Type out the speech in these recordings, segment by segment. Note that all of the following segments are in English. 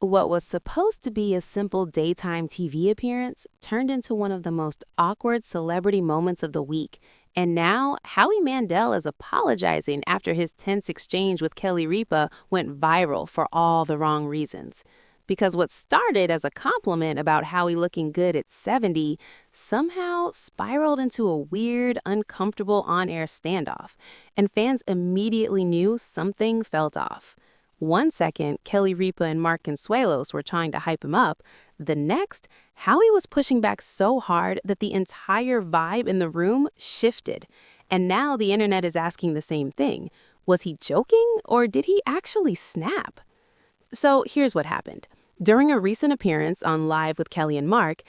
What was supposed to be a simple daytime TV appearance turned into one of the most awkward celebrity moments of the week. And now, Howie Mandel is apologizing after his tense exchange with Kelly Ripa went viral for all the wrong reasons. Because what started as a compliment about Howie looking good at 70 somehow spiraled into a weird, uncomfortable on air standoff, and fans immediately knew something felt off. One second, Kelly Ripa and Mark Consuelos were trying to hype him up. The next, Howie was pushing back so hard that the entire vibe in the room shifted. And now the internet is asking the same thing. Was he joking, or did he actually snap? So here's what happened. During a recent appearance on Live with Kelly and Mark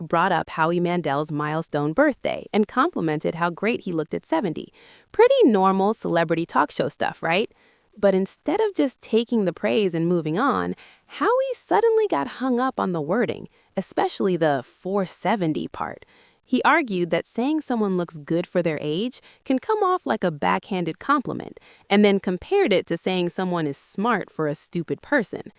brought up Howie Mandel's milestone birthday and complimented how great he looked at 70. Pretty normal celebrity talk show stuff, right? But instead of just taking the praise and moving on, Howie suddenly got hung up on the wording, especially the 470 part. He argued that saying someone looks good for their age can come off like a backhanded compliment, and then compared it to saying someone is smart for a stupid person.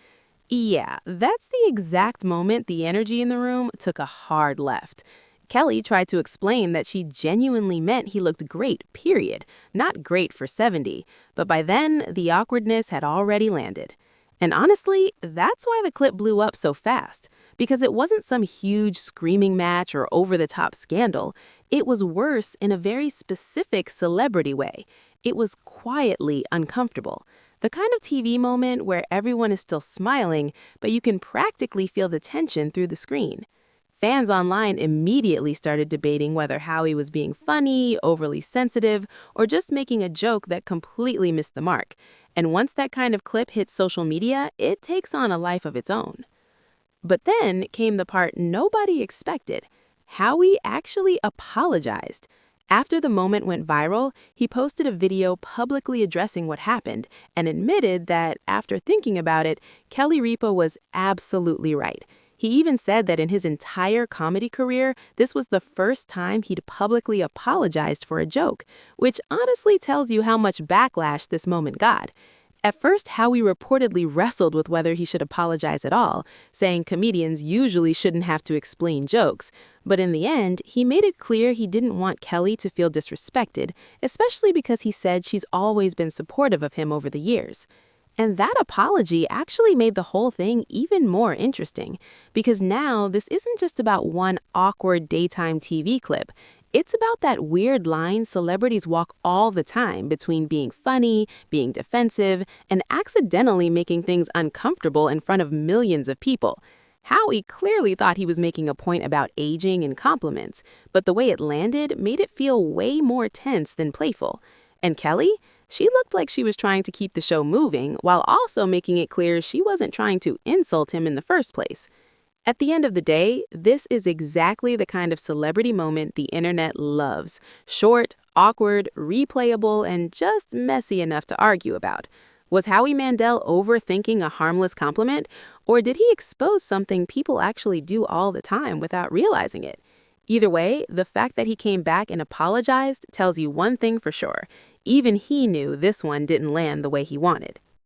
Yeah, that's the exact moment the energy in the room took a hard left. Kelly tried to explain that she genuinely meant he looked great, period, not great for 70, but by then, the awkwardness had already landed. And honestly, that's why the clip blew up so fast, because it wasn't some huge screaming match or over-the-top scandal. It was worse in a very specific celebrity way. It was quietly uncomfortable. The kind of TV moment where everyone is still smiling, but you can practically feel the tension through the screen. Fans online immediately started debating whether Howie was being funny, overly sensitive, or just making a joke that completely missed the mark. And once that kind of clip hits social media, it takes on a life of its own. But then came the part nobody expected. Howie actually apologized. After the moment went viral, he posted a video publicly addressing what happened and admitted that, after thinking about it, Kelly Ripa was absolutely right. He even said that in his entire comedy career, this was the first time he'd publicly apologized for a joke, which honestly tells you how much backlash this moment got. At first, Howie reportedly wrestled with whether he should apologize at all, saying comedians usually shouldn't have to explain jokes. But in the end, he made it clear he didn't want Kelly to feel disrespected, especially because he said she's always been supportive of him over the years. And that apology actually made the whole thing even more interesting, because now this isn't just about one awkward daytime TV clip. It's about that weird line celebrities walk all the time between being funny, being defensive, and accidentally making things uncomfortable in front of millions of people. Howie clearly thought he was making a point about aging and compliments, but the way it landed made it feel way more tense than playful. And Kelly? She looked like she was trying to keep the show moving while also making it clear she wasn't trying to insult him in the first place. At the end of the day, this is exactly the kind of celebrity moment the internet loves. Short, awkward, replayable, and just messy enough to argue about. Was Howie Mandel overthinking a harmless compliment, or did he expose something people actually do all the time without realizing it? Either way, the fact that he came back and apologized tells you one thing for sure. Even he knew this one didn't land the way he wanted.